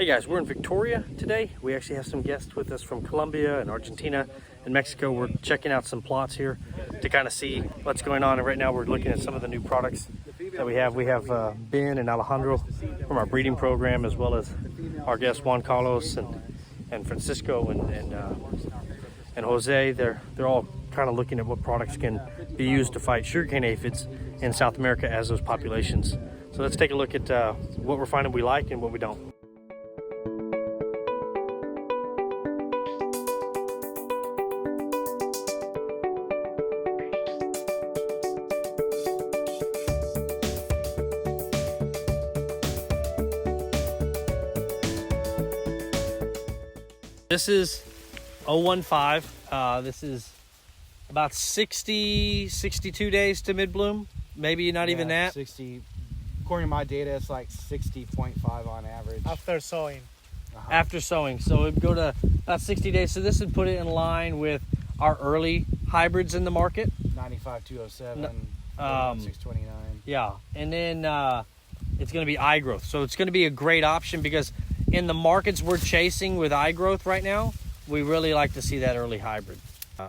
Hey guys, we're in Victoria today. We actually have some guests with us from Colombia and Argentina and Mexico. We're checking out some plots here to kind of see what's going on. And right now we're looking at some of the new products that we have. We have Ben and Alejandro from our breeding program, as well as our guests Juan Carlos and Francisco and Jose. They're all kind of looking at what products can be used to fight sugarcane aphids in South America as those populations. So let's take a look at what we're finding we like and what we don't. This is 015. This is about 62 days to mid-bloom. Maybe not even that. 60. According to my data, it's like 60.5 on average. After sowing. After sowing. So it would go to about 60 days. So this would put it in line with our early hybrids in the market. 95-207, 629. Yeah. And then it's going to be eye growth. So it's going to be a great option because in the markets we're chasing with eye growth right now, we really like to see that early hybrid.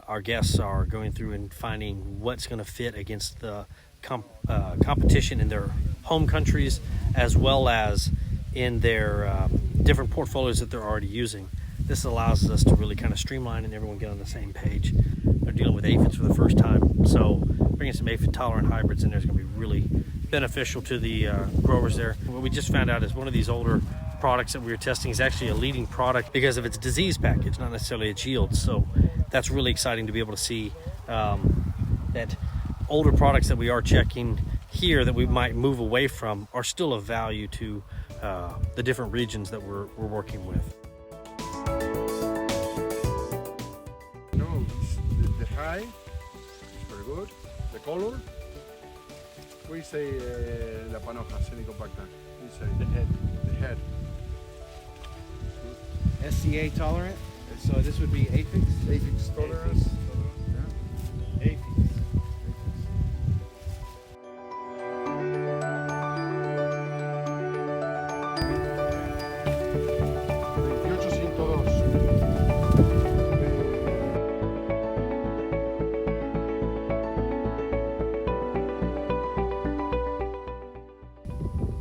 Our guests are going through and finding what's going to fit against the competition in their home countries, as well as in their different portfolios that they're already using. This allows us to really kind of streamline and everyone get on the same page. They're dealing with aphids for the first time, so bringing some aphid tolerant hybrids in there is going to be really beneficial to the growers there. What we just found out is one of these older products that we were testing is actually a leading product because of its disease package, not necessarily its yield. So that's really exciting to be able to see that older products that we are checking here that we might move away from are still of value to the different regions that we're working with. No, the high, very good. The color, we say la panoja semi-compacta. We say the head. SCA tolerant. So this would be aphids. Aphids tolerance. Yeah. Aphids.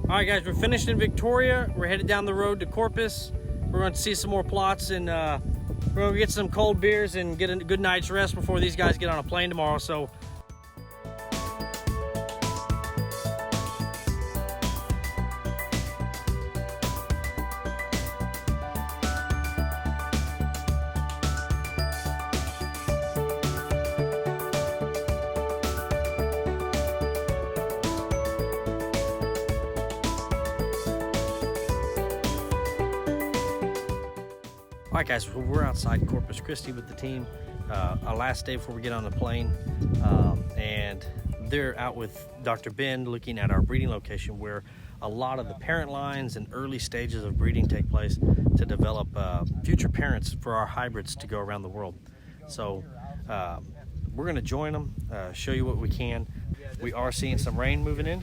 All right, guys, we're finished in Victoria. We're headed down the road to Corpus. We're going to see some more plots, and we're going to get some cold beers and get a good night's rest before these guys get on a plane tomorrow. So all right, guys, we're outside Corpus Christi with the team. Our last day before we get on the plane. And they're out with Dr. Ben looking at our breeding location where a lot of the parent lines and early stages of breeding take place to develop future parents for our hybrids to go around the world. So we're going to join them, show you what we can. We are seeing some rain moving in.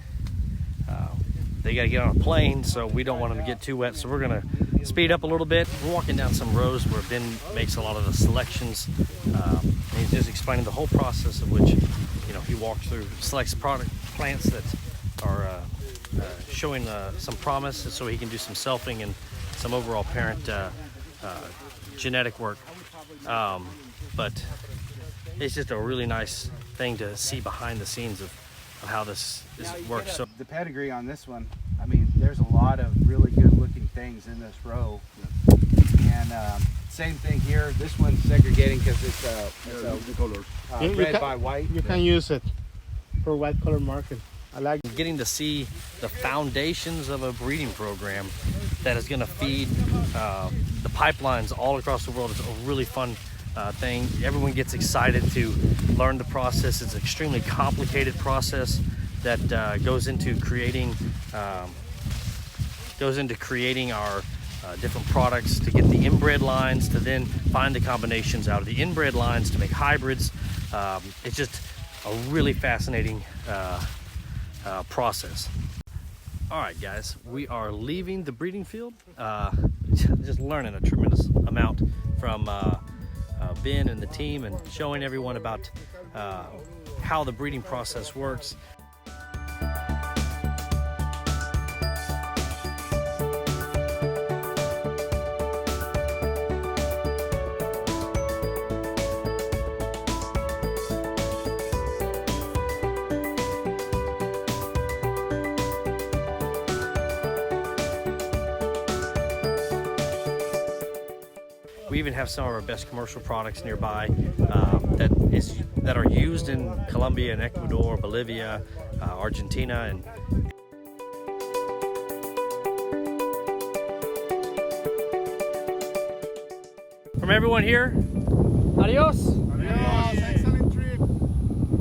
They got to get on a plane, so we don't want them to get too wet. So we're going to speed up a little bit. We're walking down some rows where Ben makes a lot of the selections. And he's just explaining the whole process of which, he walks through, selects plants that are showing some promise, so he can do some selfing and some overall parent genetic work. But it's just a really nice thing to see behind the scenes of how this works. So the pedigree on this one, I mean, there's a lot of really good looking things in this row. And same thing here. This one's segregating because it's The color. red by white. You can use it for white color market. I like getting to see the foundations of a breeding program that is going to feed the pipelines all across the world. It's a really fun thing. Everyone gets excited to learn the process. It's an extremely complicated process that goes into creating our different products to get the inbred lines, to then find the combinations out of the inbred lines to make hybrids. It's just a really fascinating process. All right, guys, we are leaving the breeding field. Just learning a tremendous amount from Ben and the team, and showing everyone about how the breeding process works. We even have some of our best commercial products nearby that are used in Colombia and Ecuador, Bolivia, Argentina, and from everyone here, adios.